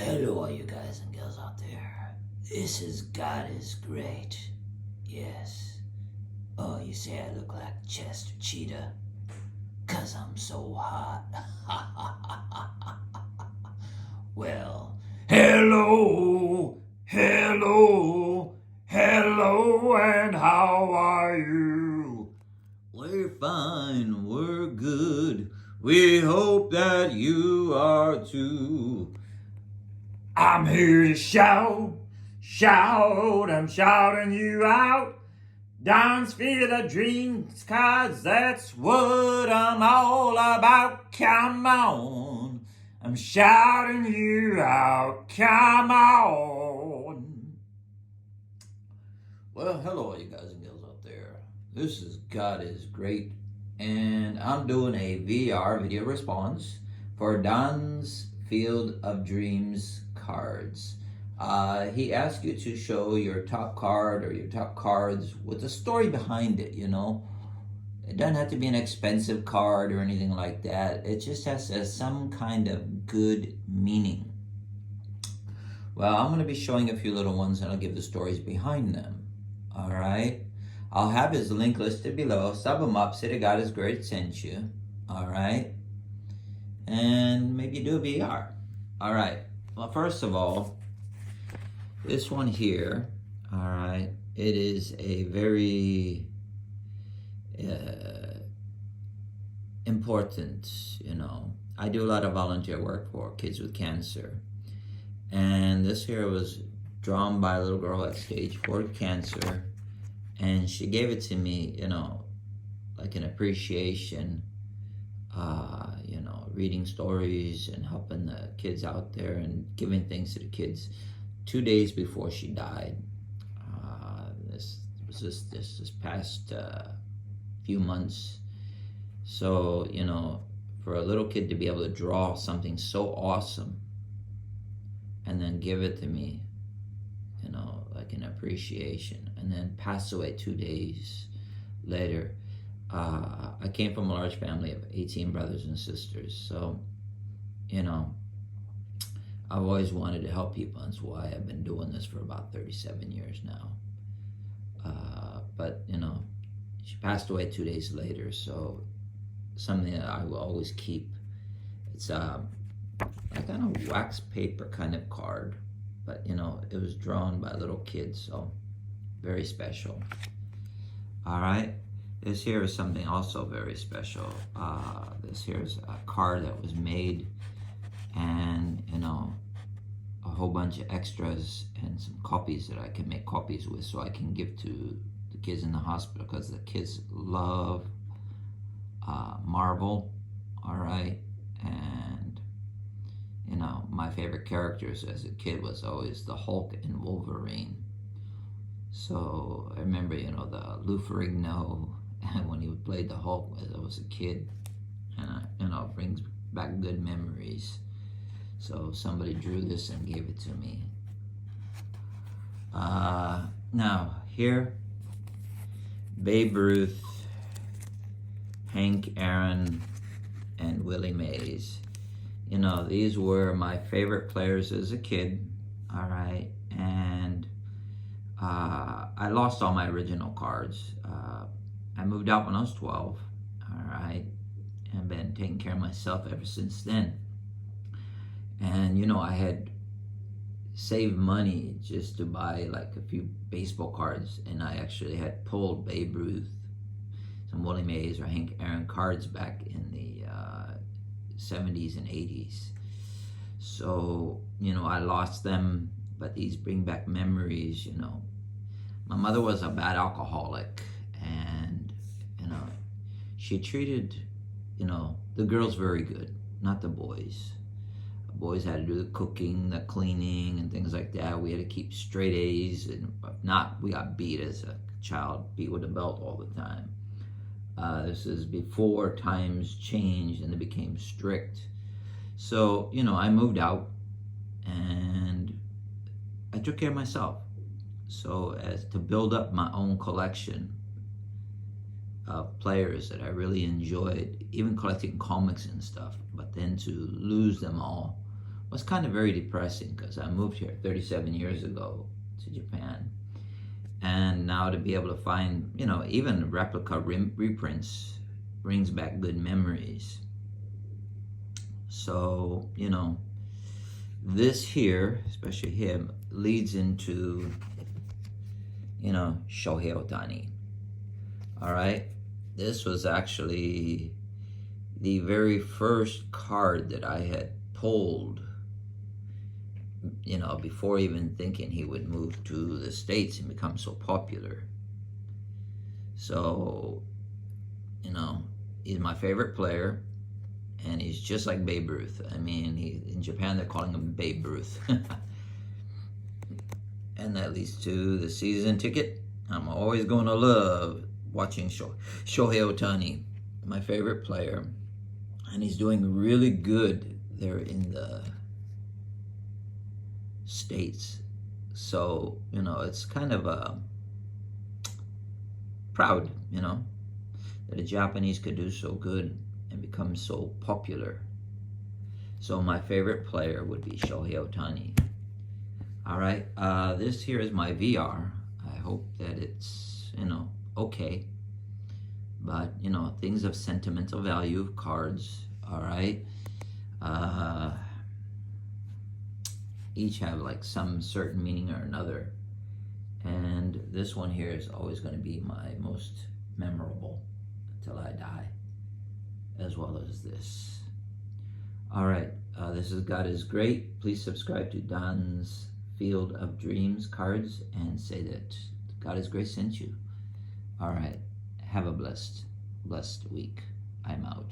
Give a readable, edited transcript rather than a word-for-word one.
Hello, all you guys and girls out there. This is God is Great. Yes. Oh, you say I look like Chester Cheetah? 'Cause I'm so hot. Well, hello, hello, hello, and how are you? We're fine, we're good. We hope that you are too. I'm here to shout, I'm shouting you out. Dance, feel the dreams, 'cause that's what I'm all about. Come on, I'm shouting you out, come on. Well, hello, you guys and girls out there. This is God is Great, and I'm doing a VR video response for Don's Field of Dreams cards. He asked you to show your top card or your top cards with a story behind it, you know. It doesn't have to be an expensive card or anything like that. It just has some kind of good meaning. Well, I'm going to be showing a few little ones and I'll give the stories behind them. All right. I'll have his link listed below. Sub him up. Say that God is Great sent you. All right. And maybe do a VR. All right. Well, first of all, this one here, all right, it is a very important, you know. I do a lot of volunteer work for kids with cancer. And this here was drawn by a little girl at stage 4 cancer. And she gave it to me, you know, like an appreciation, you know, reading stories and helping the kids out there and giving things to the kids 2 days before she died. This was this past few months. So, you know, for a little kid to be able to draw something so awesome and then give it to me, you know, like an appreciation, and then pass away 2 days later. I came from a large family of 18 brothers and sisters, so, you know, I've always wanted to help people. That's why I've been doing this for about 37 years now. But, you know, she passed away 2 days later, so something that I will always keep. It's like on a wax paper kind of card, but, you know, it was drawn by little kids, so very special. All right. This here is something also very special. This here is a card that was made, and, you know, a whole bunch of extras and some copies that I can make copies with, so I can give to the kids in the hospital, because the kids love Marvel. All right. And, you know, my favorite characters as a kid was always the Hulk and Wolverine. So I remember, you know, the Lou Ferrigno, and when he played the Hulk as I was a kid, and you know, it brings back good memories. So somebody drew this and gave it to me. Now here, Babe Ruth, Hank Aaron, and Willie Mays. You know, these were my favorite players as a kid. All right, and I lost all my original cards. I moved out when I was 12, all right, and been taking care of myself ever since then. And, you know, I had saved money just to buy like a few baseball cards, and I actually had pulled Babe Ruth, some Willie Mays or Hank Aaron cards back in the 70s and 80s. So, you know, I lost them, but these bring back memories, you know. My mother was a bad alcoholic, and, you know, she treated, you know, the girls very good, not the boys. The boys had to do the cooking, the cleaning, and things like that. We had to keep straight A's, and if not, we got beat as a child, beat with a belt all the time. This is before times changed and they became strict. So, you know, I moved out and I took care of myself. So as to build up my own collection of players that I really enjoyed, even collecting comics and stuff, but then to lose them all was kind of very depressing because I moved here 37 years ago to Japan. And now to be able to find, even replica reprints brings back good memories. So, this here, especially him, leads into, Shohei Ohtani. All right. This was actually the very first card that I had pulled, before even thinking he would move to the States and become so popular. So, he's my favorite player, and he's just like Babe Ruth. I mean, in Japan, they're calling him Babe Ruth. And that leads to the season ticket. I'm always going to love watching Shohei Ohtani, my favorite player. And he's doing really good there in the States. So, it's kind of proud, that a Japanese could do so good and become so popular. So my favorite player would be Shohei Ohtani. All right, this here is my VR. I hope that it's, okay. But, things of sentimental value of cards, all right? Each have like some certain meaning or another. And this one here is always going to be my most memorable until I die, as well as this. All right, this is God is Great. Please subscribe to Don's Field of Dreams cards and say that God is Great sent you. All right, have a blessed week. I'm out.